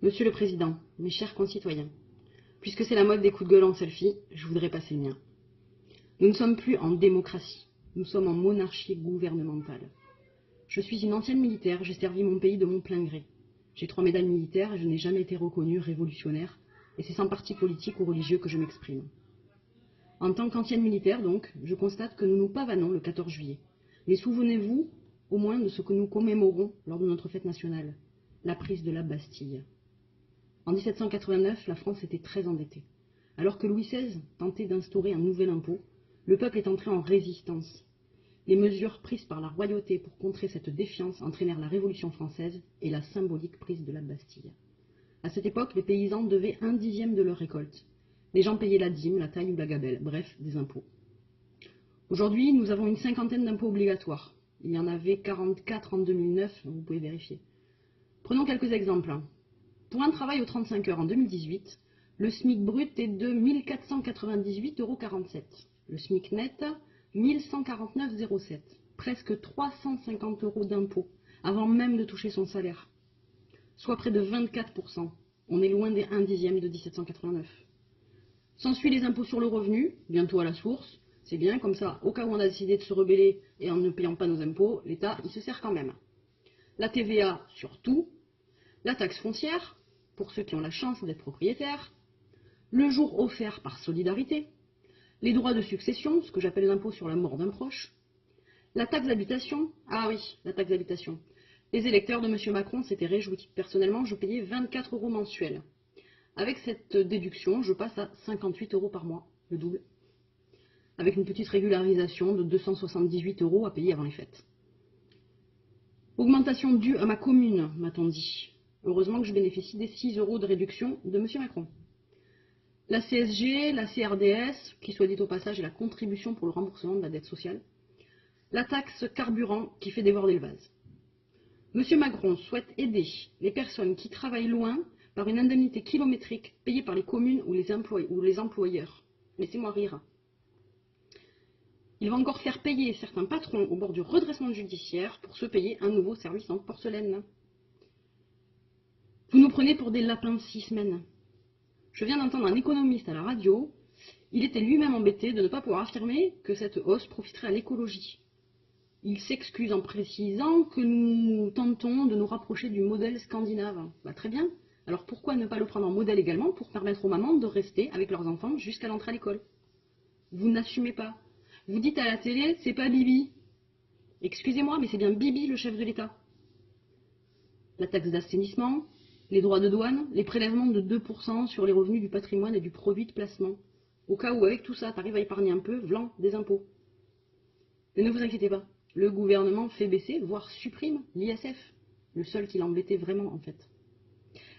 Monsieur le Président, mes chers concitoyens, puisque c'est la mode des coups de gueule en selfie, je voudrais passer le mien. Nous ne sommes plus en démocratie, nous sommes en monarchie gouvernementale. Je suis une ancienne militaire, j'ai servi mon pays de mon plein gré. J'ai 3 médailles militaires et je n'ai jamais été reconnue révolutionnaire, et c'est sans parti politique ou religieux que je m'exprime. En tant qu'ancienne militaire, donc, je constate que nous nous pavanons le 14 juillet. Mais souvenez-vous au moins de ce que nous commémorons lors de notre fête nationale, la prise de la Bastille. En 1789, la France était très endettée. Alors que Louis XVI tentait d'instaurer un nouvel impôt, le peuple est entré en résistance. Les mesures prises par la royauté pour contrer cette défiance entraînèrent la Révolution française et la symbolique prise de la Bastille. À cette époque, les paysans devaient 1/10 de leur récolte. Les gens payaient la dîme, la taille ou la gabelle, bref, des impôts. Aujourd'hui, nous avons une 50aine d'impôts obligatoires. Il y en avait 44 en 2009, vous pouvez vérifier. Prenons quelques exemples. Pour un travail aux 35 heures en 2018, le SMIC brut est de 1 498,47 €. Le SMIC net, 1 149,07 €. Presque 350 € d'impôts, avant même de toucher son salaire. Soit près de 24%. On est loin des 1/10 de 1789. S'ensuit les impôts sur le revenu, bientôt à la source. C'est bien, comme ça, au cas où on a décidé de se rebeller et en ne payant pas nos impôts, l'État, il se sert quand même. La TVA sur tout. La taxe foncière, pour ceux qui ont la chance d'être propriétaires. Le jour offert par solidarité. Les droits de succession, ce que j'appelle l'impôt sur la mort d'un proche. La taxe d'habitation. Ah oui, la taxe d'habitation. Les électeurs de M. Macron s'étaient réjouis. Personnellement, je payais 24 € mensuels. Avec cette déduction, je passe à 58 € par mois, le double. Avec une petite régularisation de 278 € à payer avant les fêtes. Augmentation due à ma commune, m'a-t-on dit. Heureusement que je bénéficie des 6 € de réduction de M. Macron. La CSG, la CRDS, qui soit dit au passage est la contribution pour le remboursement de la dette sociale. La taxe carburant qui fait déborder le vase. M. Macron souhaite aider les personnes qui travaillent loin par une indemnité kilométrique payée par les communes ou les employeurs. Laissez-moi rire. Il va encore faire payer certains patrons au bord du redressement judiciaire pour se payer un nouveau service en porcelaine. Vous nous prenez pour des lapins 6 semaines. Je viens d'entendre un économiste à la radio. Il était lui-même embêté de ne pas pouvoir affirmer que cette hausse profiterait à l'écologie. Il s'excuse en précisant que nous tentons de nous rapprocher du modèle scandinave. Très bien. Alors pourquoi ne pas le prendre en modèle également pour permettre aux mamans de rester avec leurs enfants jusqu'à l'entrée à l'école? Vous n'assumez pas. Vous dites à la télé, c'est pas Bibi. Excusez-moi, mais c'est bien Bibi le chef de l'État. La taxe d'assainissement, les droits de douane, les prélèvements de 2% sur les revenus du patrimoine et du produit de placement. Au cas où avec tout ça, tu arrives à épargner un peu, v'lan, des impôts. Mais ne vous inquiétez pas, le gouvernement fait baisser, voire supprime l'ISF, le seul qui l'embêtait vraiment en fait.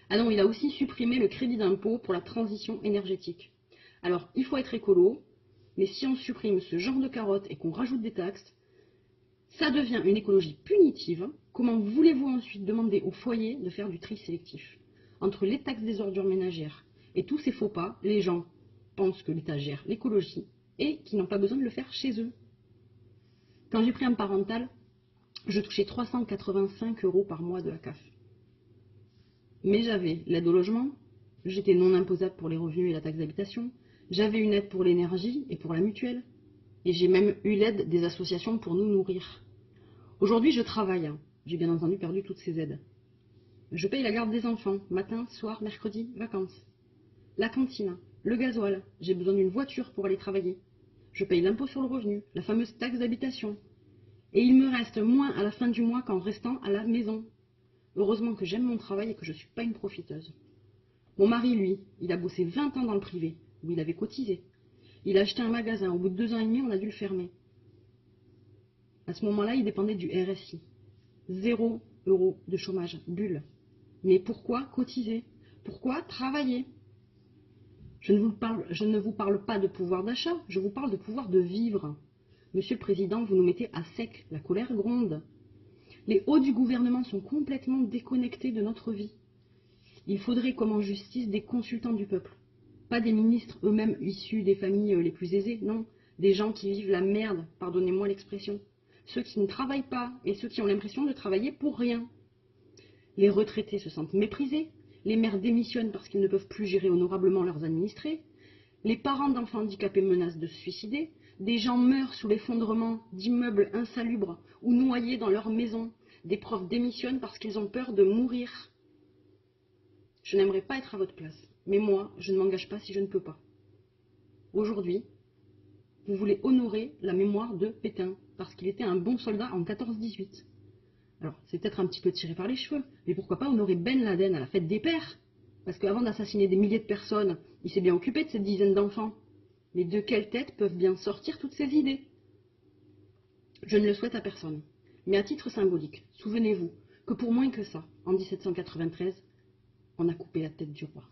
Ah non, il a aussi supprimé le crédit d'impôt pour la transition énergétique. Alors, il faut être écolo, mais si on supprime ce genre de carottes et qu'on rajoute des taxes, ça devient une écologie punitive. Comment voulez-vous ensuite demander aux foyers de faire du tri sélectif? Entre les taxes des ordures ménagères et tous ces faux pas, les gens pensent que l'État gère l'écologie et qu'ils n'ont pas besoin de le faire chez eux. Quand j'ai pris un parental, je touchais 385 € par mois de la CAF. Mais j'avais l'aide au logement, j'étais non imposable pour les revenus et la taxe d'habitation, j'avais une aide pour l'énergie et pour la mutuelle, et j'ai même eu l'aide des associations pour nous nourrir. Aujourd'hui, je travaille, j'ai bien entendu perdu toutes ces aides. Je paye la garde des enfants, matin, soir, mercredi, vacances. La cantine, le gasoil, j'ai besoin d'une voiture pour aller travailler. Je paye l'impôt sur le revenu, la fameuse taxe d'habitation. Et il me reste moins à la fin du mois qu'en restant à la maison. Heureusement que j'aime mon travail et que je ne suis pas une profiteuse. Mon mari, lui, il a bossé 20 ans dans le privé, où il avait cotisé. Il a acheté un magasin, au bout de 2 ans et demi, on a dû le fermer. À ce moment-là, il dépendait du RSI. 0 € de chômage, bulle. Mais pourquoi cotiser? Pourquoi travailler? Je ne vous parle pas de pouvoir d'achat, je vous parle de pouvoir de vivre. Monsieur le Président, vous nous mettez à sec, la colère gronde. Les hauts du gouvernement sont complètement déconnectés de notre vie. Il faudrait, comme en justice, des consultants du peuple. Pas des ministres eux-mêmes issus des familles les plus aisées, non. Des gens qui vivent la merde, pardonnez-moi l'expression. Ceux qui ne travaillent pas et ceux qui ont l'impression de travailler pour rien. Les retraités se sentent méprisés, les maires démissionnent parce qu'ils ne peuvent plus gérer honorablement leurs administrés, les parents d'enfants handicapés menacent de se suicider, des gens meurent sous l'effondrement d'immeubles insalubres ou noyés dans leur maison, des profs démissionnent parce qu'ils ont peur de mourir. Je n'aimerais pas être à votre place, mais moi, je ne m'engage pas si je ne peux pas. Aujourd'hui, vous voulez honorer la mémoire de Pétain, parce qu'il était un bon soldat en 14-18. Alors, c'est peut-être un petit peu tiré par les cheveux, mais pourquoi pas honorer Ben Laden à la fête des pères? Parce qu'avant d'assassiner des milliers de personnes, il s'est bien occupé de cette dizaine d'enfants. Mais de quelle tête peuvent bien sortir toutes ces idées? Je ne le souhaite à personne. Mais à titre symbolique, souvenez-vous que pour moins que ça, en 1793, on a coupé la tête du roi.